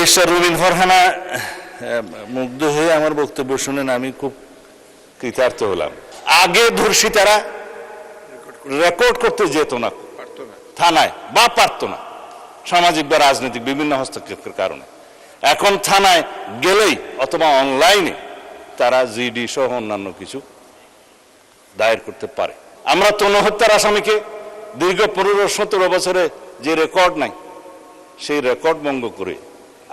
Barrister Rubin Farhana মুগ্ধ হয়ে আমার বক্তব্য শুনেন আমি খুব কৃতার্থ হলাম। আগে ধর্ষিতারা রেকর্ড করতে যেত না থানায় বা পারত না, সামাজিক বা রাজনৈতিক বিভিন্ন হস্তক্ষেপের কারণে। এখন থানায় গেলেই অথবা অনলাইনে তারা জিডি সহ অন্যান্য কিছু দায়ের করতে পারে। আমরা তনু হত্যার আসামিকে দীর্ঘ 15-17 বছরে যে রেকর্ড নাই সেই রেকর্ড ভঙ্গ করে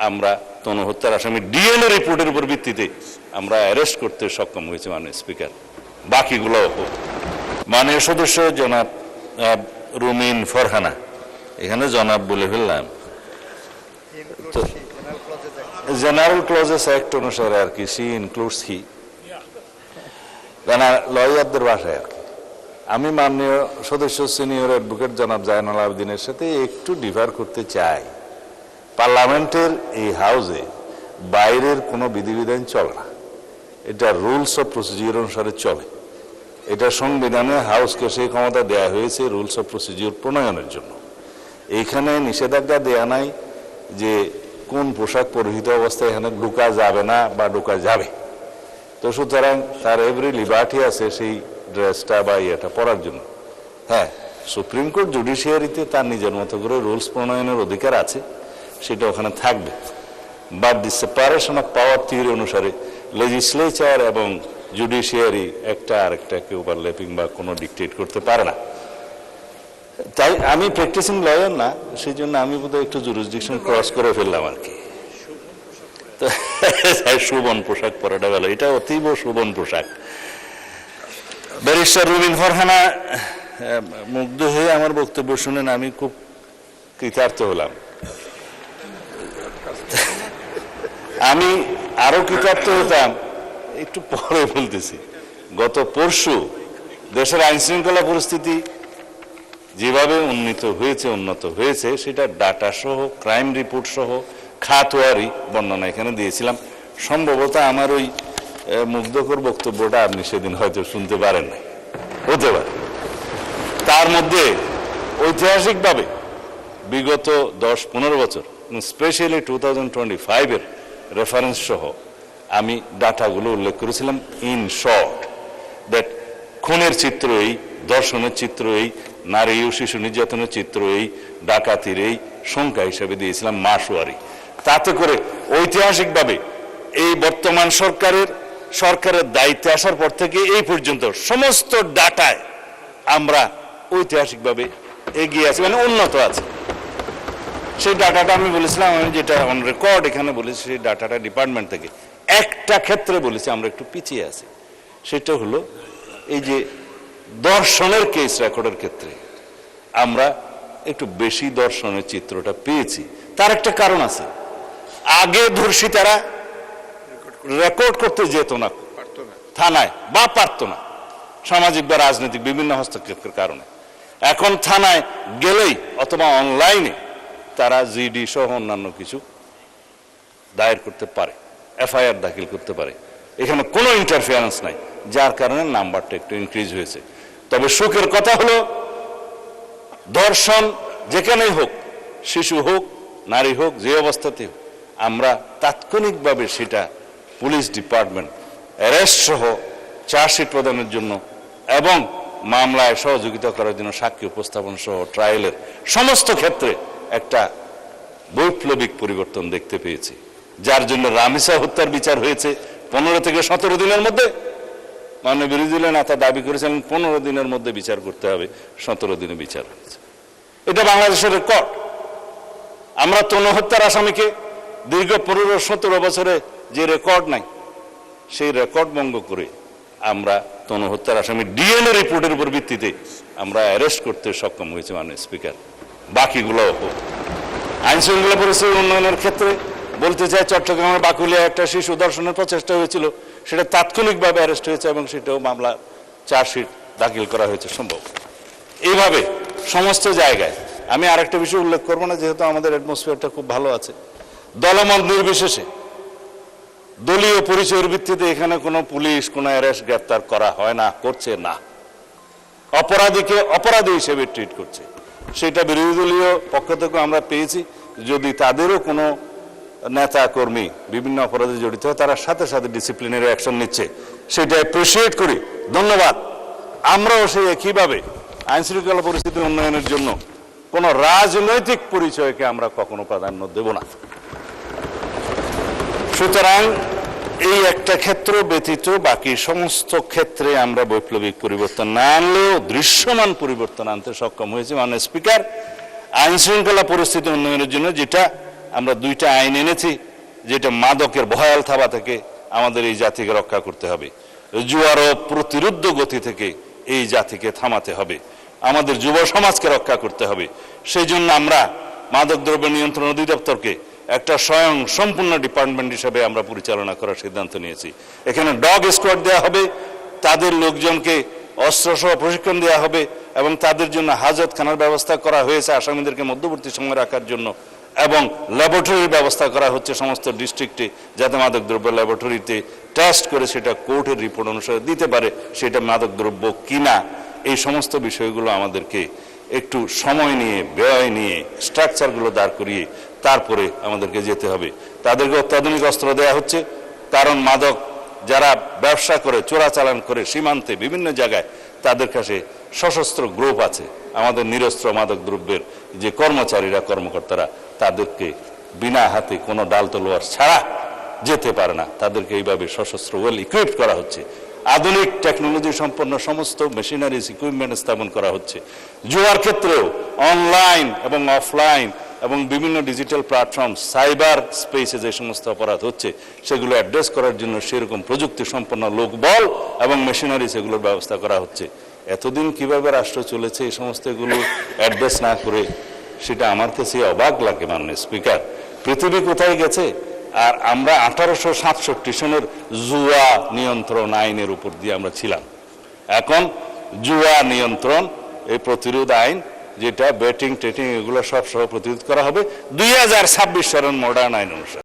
আমরা তনু হত্যার আসামি ডিএনএ রিপোর্টের উপর ভিত্তিতে আমরা অ্যারেস্ট করতে সক্ষম হয়েছে মাননীয় স্পিকার। বাকিগুলো মাননীয় সদস্য জনাব রুমিন ফারহানা, এখানে জনাব বলে ফেললাম, তো জেনারেল ক্লজেস অ্যাক্ট অনুসারে আর কি সি ইনক্লুডস হি, লয়ারদের ভাষায় আর কি। আমি মাননীয় সদস্য সিনিয়র অ্যাডভোকেট জনাব জায়নুল আবেদিনের সাথে একটু ডিফার করতে চাই। পার্লামেন্টের এই হাউসে বাইরের কোনো বিধিবিধান চলে না, এটা রুলস অফ প্রসিডিউর অনুসারে চলে। এটা সংবিধানে হাউসকে সেই ক্ষমতা দেয়া হয়েছে রুলস অফ প্রসিডিউর প্রণয়নের জন্য। এইখানে নিষেধাজ্ঞা দেয়া নাই যে কোন পোশাক পরিহিত অবস্থায় এখানে ঢোকা যাবে না বা ঢোকা যাবে। তো সুতরাং তার এভরি লিবার্টি আছে সেই ড্রেসটা বা ইয়েটা পরার জন্য। হ্যাঁ, সুপ্রিম কোর্ট জুডিশিয়ারিতে তার নিজের মতো করে রুলস প্রণয়নের অধিকার আছে, সেটা ওখানে থাকবে। But the separation of power theory অনুসারে লেজিসলেচার এবং জুডিশিয়ারি একটা আরেকটাকে ওভারল্যাপিং বা কোনো ডিকটেট করতে পারে না। তাই আমি প্র্যাকটিসিং লয়ার না, সেই জন্য আমি বোধহয় একটু জুরিসডিকশন ক্রস করে ফেললাম আর কি। শোভন পোশাক পরাটা ভালো, এটা অতীব শোভন পোশাক। ব্যারিস্টার রুবিন ফারহানা মুগ্ধ হয়ে আমার বক্তব্য শুনেন আমি খুব কৃতার্থ হলাম। আমি আরো কৃতার্থ হতাম একটু পরে বলতেছি। গত পরশু দেশের আইন শৃঙ্খলা পরিস্থিতি যেভাবে উন্নত হয়েছে সেটা ডাটা সহ ক্রাইম রিপোর্ট সহ খাতোয়ারি বর্ণনা এখানে দিয়েছিলাম। সম্ভবত আমার ওই মুগ্ধকর বক্তব্যটা আপনি সেদিন হয়তো শুনতে পারেন নাই, হতে পারে। তার মধ্যে ঐতিহাসিকভাবে বিগত 10-15 বছর স্পেশালি 2025-এর রেফারেন্স সহ আমি ডাটাগুলো উল্লেখ করেছিলাম। ইন শর্ট দ্যাট খুনের চিত্র এই, ধর্ষণের চিত্র এই, নারী ও শিশু নির্যাতনের চিত্র এই, ডাকাতির এই সংখ্যা হিসেবে দিয়েছিলাম মাসওয়ারি। তাতে করে ঐতিহাসিকভাবে এই বর্তমান সরকারের দায়িত্বে আসার পর থেকে এই পর্যন্ত সমস্ত ডাটায় আমরা ঐতিহাসিকভাবে এগিয়ে আছি, মানে উন্নত আছে। সেই ডাটাটা আমি বলেছিলাম, আমি যেটা অন রেকর্ড এখানে বলেছি সেই ডাটাটা ডিপার্টমেন্ট থেকে একটা ক্ষেত্রে বলেছি আমরা একটু পিছিয়ে আছি। সেটা হলো এই যে দর্শনের কেস রেকর্ডের ক্ষেত্রে আমরা একটু বেশি দর্শনের চিত্রটা পেয়েছি। তার একটা কারণ আছে, আগে ধর্ষিতারা রেকর্ড করতে যেত না থানায় বা পারত না, সামাজিক বা রাজনৈতিক বিভিন্ন হস্তক্ষেপের কারণে। এখন থানায় গেলেই অথবা অনলাইনে তারা জিডি সহ অন্যান্য কিছু দায়ের করতে পারে, এফআইআর দাখিল করতে পারে। এখানে কোনো ইন্টারফিয়ারেন্স নাই, যার কারণে নাম্বারটা একটু ইনক্রিজ হয়েছে। তবে সুখের কথা হলো ধর্ষণ যেখানেই হোক, শিশু হোক নারী হোক, যে অবস্থাতে হোক, আমরা তাৎক্ষণিকভাবে সেটা পুলিশ ডিপার্টমেন্ট অ্যারেস্ট সহ চার্জশিট প্রদানের জন্য এবং মামলায় সহযোগিতা করার জন্য সাক্ষী উপস্থাপন সহ ট্রায়ালের সমস্ত ক্ষেত্রে একটা বৈপ্লবিক পরিবর্তন দেখতে পেয়েছি। যার জন্য রামিসা হত্যার বিচার হয়েছে 15 থেকে 17 দিনের মধ্যে। মাননীয় বিরোধী দলীয় নেতা দাবি করেছিলেন 15 দিনের মধ্যে বিচার করতে হবে, 17 দিনে বিচার হয়েছে। এটা বাংলাদেশের রেকর্ড। আমরা তনু হত্যার আসামিকে দীর্ঘ 15-17 বছরে যে রেকর্ড নাই সেই রেকর্ড ভঙ্গ করে আমরা তনু হত্যার আসামি ডিএনএ রিপোর্টের উপর ভিত্তিতে আমরা অ্যারেস্ট করতে সক্ষম হয়েছে মাননীয় স্পিকার। বাকিগুলো আইন শৃঙ্খলা পরিস্থিতি উন্নয়নের ক্ষেত্রে বলতে চাই, চট্টগ্রামের বাকুলিয়া একটা শিশু ধর্ষণের প্রচেষ্টা হয়েছিল, সেটা তাৎক্ষণিকভাবে অ্যারেস্ট হয়েছে এবং সেটাও মামলা চার্জশিট দাখিল করা হয়েছে সম্ভব। এইভাবে সমস্ত জায়গায় আমি আরেকটা বিষয় উল্লেখ করবো না, যেহেতু আমাদের অ্যাটমসফিয়ারটা খুব ভালো আছে। দলমত নির্বিশেষে দলীয় পরিচয়ের ভিত্তিতে এখানে কোনো পুলিশ কোনো অ্যারেস্ট গ্রেপ্তার করা হয় না, করছে না। অপরাধীকে অপরাধী হিসেবে ট্রিট করছে। সেটা বিরোধী দলীয় পক্ষ থেকে আমরা পেয়েছি। যদি তাদেরও কোনো নেতা কর্মী বিভিন্ন অপরাধে জড়িত হয় তারা সাথে সাথে ডিসিপ্লিনারি অ্যাকশন নিচ্ছে, সেটা অ্যাপ্রিসিয়েট করি, ধন্যবাদ। আমরাও সেই একইভাবে আইন শৃঙ্খলা পরিস্থিতি উন্নয়নের জন্য কোনো রাজনৈতিক পরিচয়কে আমরা কখনো প্রাধান্য দেব না। সুতরাং এই একটা ক্ষেত্র ব্যতীত বাকি সমস্ত ক্ষেত্রে আমরা বৈপ্লবিক পরিবর্তন না আনলেও দৃশ্যমান পরিবর্তন আনতে সক্ষম হয়েছি। মাননীয় স্পিকার, আইন শৃঙ্খলা পরিস্থিতি উন্নয়নের জন্য যেটা আমরা 2টা আইন এনেছি, যেটা মাদকের ভয়াল থাবা থেকে আমাদের এই জাতিকে রক্ষা করতে হবে, জুয়ার ও প্রতিরোধ গতি থেকে এই জাতিকে থামাতে হবে, আমাদের যুব সমাজকে রক্ষা করতে হবে। সেই জন্য আমরা মাদকদ্রব্য নিয়ন্ত্রণ অধিদপ্তরকে একটা স্বয়ং সম্পূর্ণ ডিপার্টমেন্ট হিসেবে আমরা পরিচালনা করার সিদ্ধান্ত নিয়েছি। এখানে ডগ স্কোয়াড দেওয়া হবে, তাদের লোকজনকে অস্ত্রসহ প্রশিক্ষণ দেওয়া হবে এবং তাদের জন্য হাজতখানার ব্যবস্থা করা হয়েছে আসামিদেরকে মধ্যবর্তী সময় রাখার জন্য, এবং ল্যাবরেটরির ব্যবস্থা করা হচ্ছে সমস্ত ডিস্ট্রিক্টে, যাতে মাদকদ্রব্য ল্যাবরেটরিতে টেস্ট করে সেটা কোর্টের রিপোর্ট অনুসারে দিতে পারে সেটা মাদকদ্রব্য কিনা। এই সমস্ত বিষয়গুলো আমাদেরকে একটু সময় নিয়ে, ব্যয় নিয়ে, স্ট্রাকচারগুলো দাঁড় করিয়ে তারপরে আমাদেরকে যেতে হবে। তাদেরকে অত্যাধুনিক অস্ত্র দেওয়া হচ্ছে, কারণ মাদক যারা ব্যবসা করে, চোরাচালান করে সীমান্তে বিভিন্ন জায়গায়, তাদের কাছে সশস্ত্র গ্রুপ আছে। আমাদের নিরস্ত্র মাদক দ্রব্যের যে কর্মচারীরা, কর্মকর্তারা, তাদেরকে বিনা হাতে কোনো ডাল তলোয়ার ছাড়া যেতে পারে না, তাদেরকে এইভাবে সশস্ত্র ওয়েল ইকুইপড করা হচ্ছে। আধুনিক টেকনোলজি সম্পন্ন সমস্ত মেশিনারিজ ইকুইপমেন্ট স্থাপন করা হচ্ছে। জুয়ার ক্ষেত্রেও অনলাইন এবং অফলাইন এবং বিভিন্ন ডিজিটাল প্ল্যাটফর্ম, সাইবার স্পেসে যে সমস্ত অপরাধ হচ্ছে সেগুলো অ্যাড্রেস করার জন্য সেরকম প্রযুক্তি সম্পন্ন লোকবল এবং মেশিনারি সেগুলোর ব্যবস্থা করা হচ্ছে। এতদিন কিভাবে রাষ্ট্র চলেছে এই সমস্ত এগুলো অ্যাড্রেস না করে, সেটা আমার কাছে অবাক লাগে। মাননীয় স্পিকার, পৃথিবী কোথায় গেছে? আর আমরা 1867 সনের জুয়া নিয়ন্ত্রণ আইনের উপর দিয়ে আমরা ছিলাম। এখন জুয়া নিয়ন্ত্রণ এই প্রতিরোধ আইন, যেটা বেটিং টেটিং এগুলো সব সহ প্রতিরোধ করা হবে 2026 সালের মডার্ন আইন অনুসারে।